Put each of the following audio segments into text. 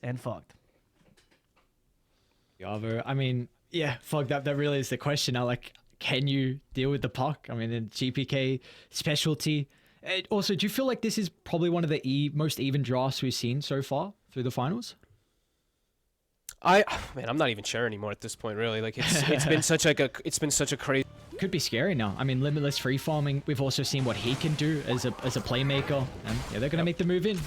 and fucked. Yavo, I mean, yeah, fuck that. That really is the question now. Like, can you deal with the puck? I mean, the GPK specialty. Also, do you feel like this is probably one of the most even drafts we've seen so far through the finals? Man, I'm not even sure anymore at this point. Really, like it's been such a crazy. Could be scary now. I mean, limitless free farming. We've also seen what he can do as a playmaker, and yeah, they're gonna make the move in.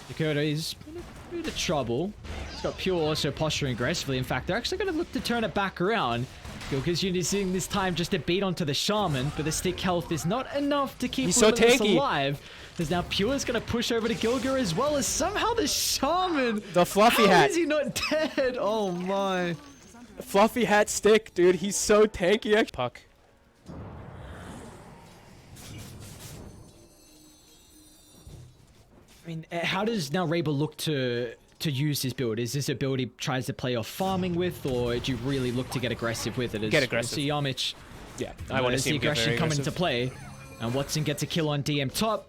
Dakota is in a bit of trouble. He's got Pure also posturing aggressively. In fact, they're actually gonna look to turn it back around. Because you're using this time just to beat onto the Shaman, but the stick health is not enough to keep Limitless alive. Because now Pure's going to push over to Gilgar as well as somehow the Shaman. The fluffy hat. How is he not dead? Oh my. The fluffy hat stick, dude. He's so tanky. Puck. I mean, how does now Rabel look to use this build? Is this a build he tries to play off farming with, or do you really look to get aggressive with it? Get aggressive. See Yamich. Yeah, I want to see the him get aggression very come aggressive. into play, and Watson gets a kill on DM top.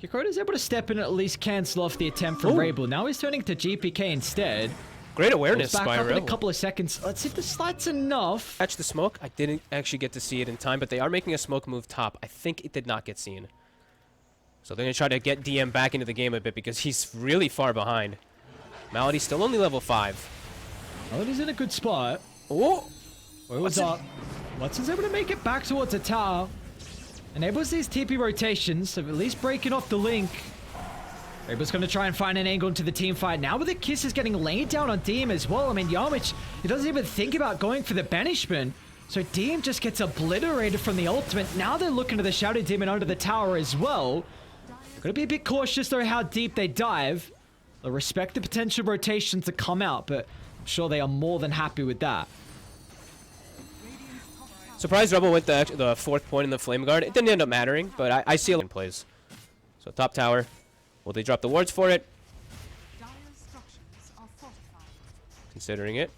Yakota's able to step in and at least cancel off the attempt from Rabel. Now he's turning to GPK instead. Great awareness back by up in Rabel. a couple of seconds. Let's see if the slight's enough. Catch the smoke. I didn't actually get to see it in time, but they are making a smoke move top. I think it did not get seen. So they're going to try to get DM back into the game a bit because he's really far behind. Malady's still only level 5. Malady's in a good spot. Oh! What's up? Watson's able to make it back towards the tower. Enables these TP rotations of at least breaking off the link. Rabel's going to try and find an angle into the team fight. Now with the kisses getting laid down on DM as well. I mean, Yamich, he doesn't even think about going for the banishment. So DM just gets obliterated from the ultimate. Now they're looking to the Shadow Demon under the tower as well. They're going to be a bit cautious though how deep they dive. They'll respect the potential rotations that come out, but I'm sure they are more than happy with that. Surprised Rebel went the 4th point in the Flame Guard. It didn't end up mattering, but I see it in plays. So top tower. Will they drop the wards for it? Considering it.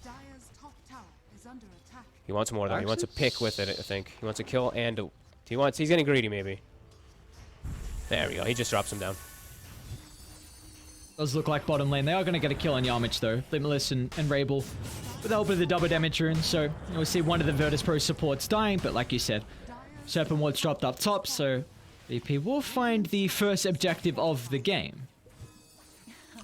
He wants more though. He wants a pick with it, I think. He wants a kill and a, he's getting greedy maybe. There we go. He just drops him down. Does look like bottom lane. They are going to get a kill on Yamich though. Limitless and Rabel with the help of the double damage rune. So we'll see one of the Virtus Pro supports dying. But like you said, Serpent Ward's dropped up top. So VP will find the first objective of the game.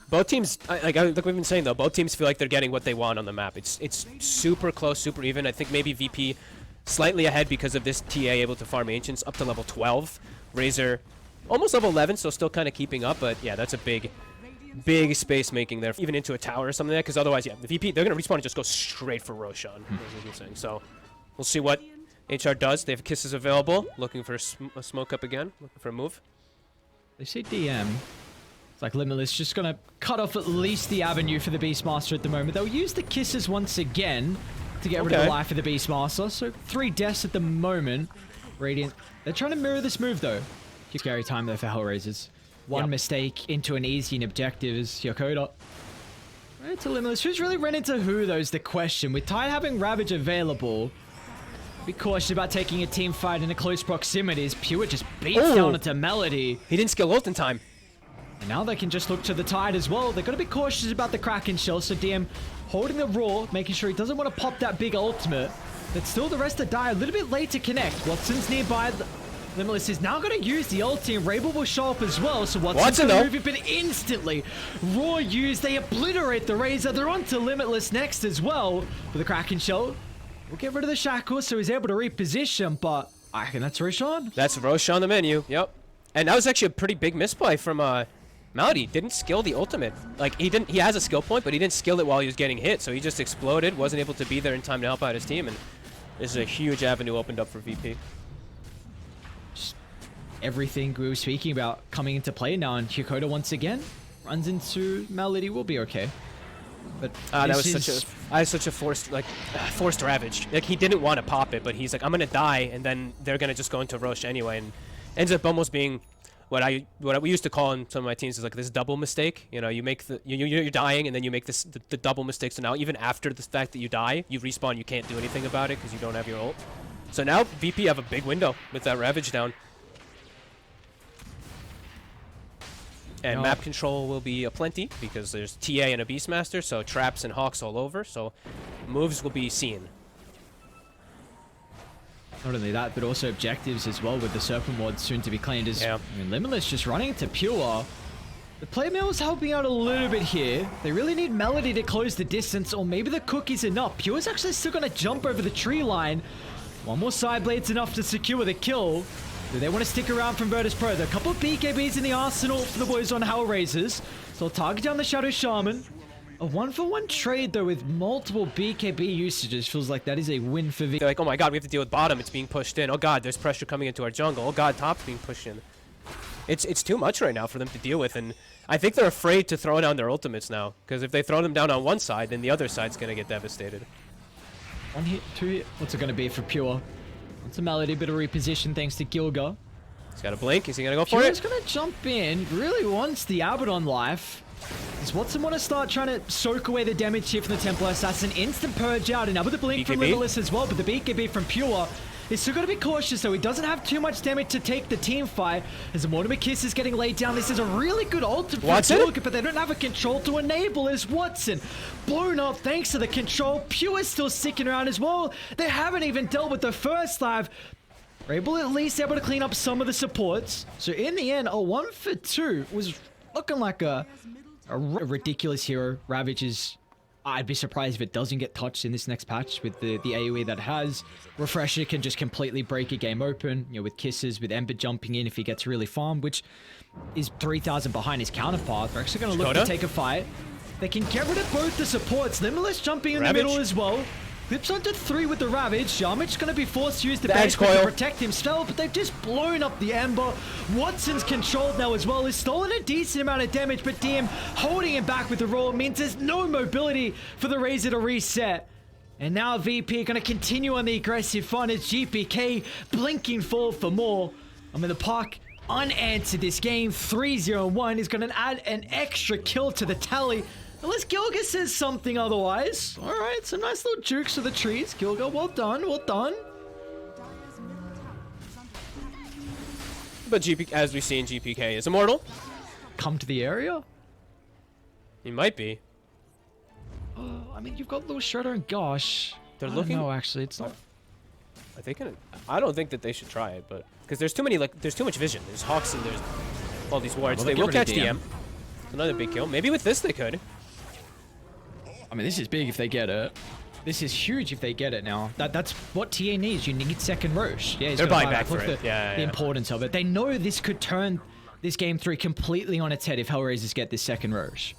Both teams, like we've been saying though, both teams feel like they're getting what they want on the map. It's super close, super even. I think maybe VP slightly ahead because of this TA able to farm Ancients up to level 12. Razor almost level 11, so still kind of keeping up. But yeah, that's a big space making there, even into a tower or something like that, because otherwise, yeah, the VP, they're going to respawn and just go straight for Roshan, as we've been saying. So we'll see what HR does. They have kisses available, looking for a smoke up again, looking for a move. They see DM. It's like Limitless just going to cut off at least the avenue for the Beastmaster at the moment. They'll use the kisses once again to get rid of the life of the Beastmaster. So 3 deaths at the moment. Radiant, they're trying to mirror this move though. Keep carry time though for Hellraisers. One mistake into an easy and objective is Yokota. Right to Limitless. Who's really run into who, though, is the question. With Tide having Ravage available, be cautious about taking a team fight in a close proximity as Pure just beats down into Melody. He didn't skill ult in time. And now they can just look to the Tide as well. They've got to be cautious about the Kraken shell, so DM holding the Roar, making sure he doesn't want to pop that big ultimate. But still the rest of die a little bit late to connect. Watson's nearby. Limitless is now going to use the ulti, and Rabel will show up as well, so Watson's going to move it, but instantly, Raw used, they obliterate the Razor. They're on to Limitless next as well. With the Kraken Shell, we'll get rid of the Shackles, so he's able to reposition, but I reckon that's Roshan. That's Roshan on the menu, yep. And that was actually a pretty big misplay from Malady. Didn't skill the ultimate. Like, he has a skill point, but he didn't skill it while he was getting hit, so he just exploded, wasn't able to be there in time to help out his team, and this is a huge avenue opened up for VP. Everything we were speaking about coming into play now, and Yokota once again runs into Melody. Will be okay. But that was such a forced ravage. Like, he didn't want to pop it, but he's like, I'm gonna die, and then they're gonna just go into Roche anyway, and ends up almost being what we used to call in some of my teams is like this double mistake. You know, you make you're dying, and then you make the double mistake. So now even after the fact that you die, you respawn, you can't do anything about it because you don't have your ult. So now VP have a big window with that ravage down. And map control will be aplenty because there's TA and a Beastmaster, so traps and hawks all over, so moves will be seen. Not only that, but also objectives as well with the Serpent Ward soon to be claimed as... I mean, Limitless just running into Pure. The Playmill's helping out a little bit here. They really need Melody to close the distance, or maybe the Cookie's enough. Pure's actually still going to jump over the tree line. One more side blade's enough to secure the kill. Do they want to stick around from Virtus Pro? There are a couple of BKBs in the arsenal for the boys on HELLRAISERS. So they'll target down the Shadow Shaman. A 1-for-1 trade, though, with multiple BKB usages feels like that is a win for V. They're like, oh my god, we have to deal with bottom. It's being pushed in. Oh god, there's pressure coming into our jungle. Oh god, top's being pushed in. It's too much right now for them to deal with, and I think they're afraid to throw down their ultimates now. Because if they throw them down on one side, then the other side's going to get devastated. 1 hit, 2 hit. What's it going to be for Pure? Wants a Melody, bit of reposition thanks to Gilga. He's got a blink. Is he going to go for it? Pure's going to jump in. Really wants the Abaddon life. Does Watson want to start trying to soak away the damage here from the Templar Assassin? Instant purge out, and now with the blink from Limitless as well, but the BKB from Pure is still got to be cautious, though. He doesn't have too much damage to take the team fight. As the Mortimer Kiss is getting laid down, this is a really good ult for Pure, but they don't have a control to enable as Watson blown up thanks to the control. Pure is still sticking around as well. They haven't even dealt with the first life. They're at least able to clean up some of the supports. So in the end, a 1-for-2 was looking like a ridiculous hero. Ravage is... I'd be surprised if it doesn't get touched in this next patch with the AoE that it has. Refresher can just completely break a game open, you know, with kisses, with Ember jumping in if he gets really farmed, which is 3,000 behind his counterpart. They're actually going to look to take a fight. They can get rid of both the supports. Limitless jumping in the middle as well. Clips onto 3 with the Ravage. Shamic's going to be forced to use the base to protect himself, but they've just blown up the Ember. Watson's controlled now as well. He's stolen a decent amount of damage, but DM holding him back with the roll means there's no mobility for the Razor to reset. And now VP going to continue on the aggressive fun as GPK blinking forward for more. I mean, the Park unanswered this game. 3-0-1 is going to add an extra kill to the tally. Unless Gilga says something otherwise. Alright, some nice little jukes to the trees. Gilga, well done, well done. But as we see in GPK, is immortal. Come to the area? He might be. I mean, you've got little Shredder and Gosh. They're looking... No, actually, it's not... Are they gonna... I don't think that they should try it, but... Because there's too many, like, there's too much vision. There's Hawks and there's all these wards. Well, they will catch DM. Another big kill. Maybe with this they could. I mean, this is big if they get it. This is huge if they get it now. That's what TA needs. You need second Roche. Yeah, they're buying back for it. The importance of it. They know this could turn this game 3 completely on its head if HELLRAISERS get this second Roche.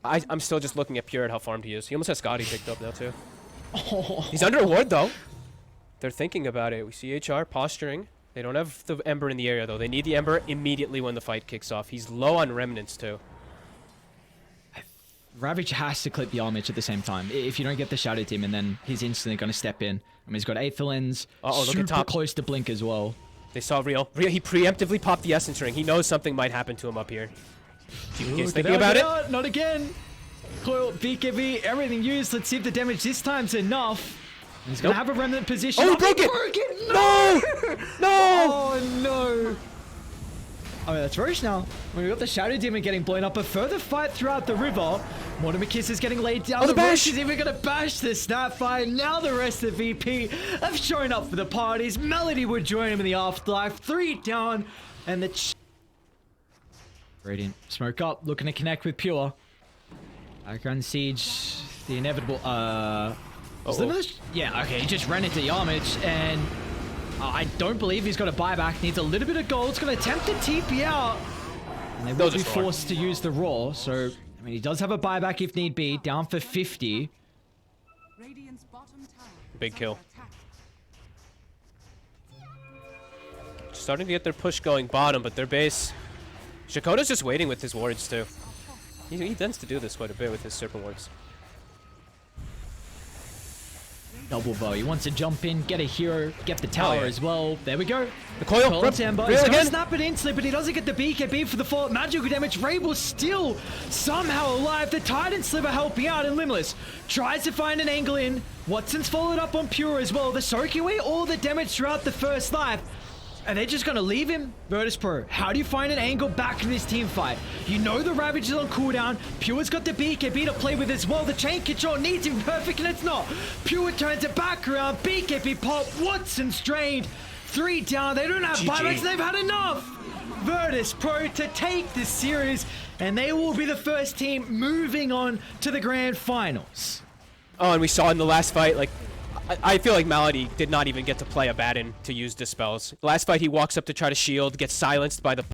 I'm still just looking at Pure at how farmed he is. He almost has Scotty picked up now, too. He's under a ward, though. They're thinking about it. We see HR posturing. They don't have the Ember in the area, though. They need the Ember immediately when the fight kicks off. He's low on Remnants, too. Ravage has to clip the Armage at the same time. If you don't get the Shadow Demon, then he's instantly going to step in. I mean, he's got 8th Lens. Look at top. Close to Blink as well. They saw Real. He preemptively popped the Essence Ring. He knows something might happen to him up here. GPK's thinking about it. Not again. Coil, BKB, everything used. Let's see if the damage this time's enough. He's going to have a Remnant position. Oh, he broke it! No! No! Oh, no. I mean, that's Roche now. We've got the Shadow Demon getting blown up. A further fight throughout the river. Mortimer Kiss is getting laid down. Oh, the bash! Roche is even going to bash the Snapfire. Now the rest of VP have shown up for the parties. Melody would join him in the afterlife. 3 down. And the... Radiant smoke up. Looking to connect with Pure. Background Siege. The inevitable... Yeah, okay. He just ran into the Armage. And... I don't believe he's got a buyback. Needs a little bit of gold. He's going to attempt to TP out. And they will be forced to use the Raw. So, I mean, he does have a buyback if need be. Down for 50. Big kill. Starting to get their push going bottom, but their base... Shakota's just waiting with his wards, too. He tends to do this quite a bit with his Serpent wards. Double bow. He wants to jump in, get a hero, get the tower as well. There we go. The coil. He's going to snap it instantly, but he doesn't get the BKB for the fall. Magical damage. Rabel still somehow alive. The Titan Sliver helping out, and Limitless tries to find an angle in. Watson's followed up on Pure as well. They're soaking away all the damage throughout the first life. Are they just gonna leave him? Virtus Pro, how do you find an angle back in this team fight? You know the Ravage is on cooldown. Pure's got the BKB to play with as well. The chain control needs to be perfect and it's not. Pure turns it back around. BKB pop. Watson's drained. 3 down. They don't have buybacks. They've had enough. Virtus Pro to take this series, and they will be the first team moving on to the grand finals. Oh, and we saw in the last fight, like, I feel like Malady did not even get to play Abaddon to use Dispels. Last fight, he walks up to try to shield, gets silenced by the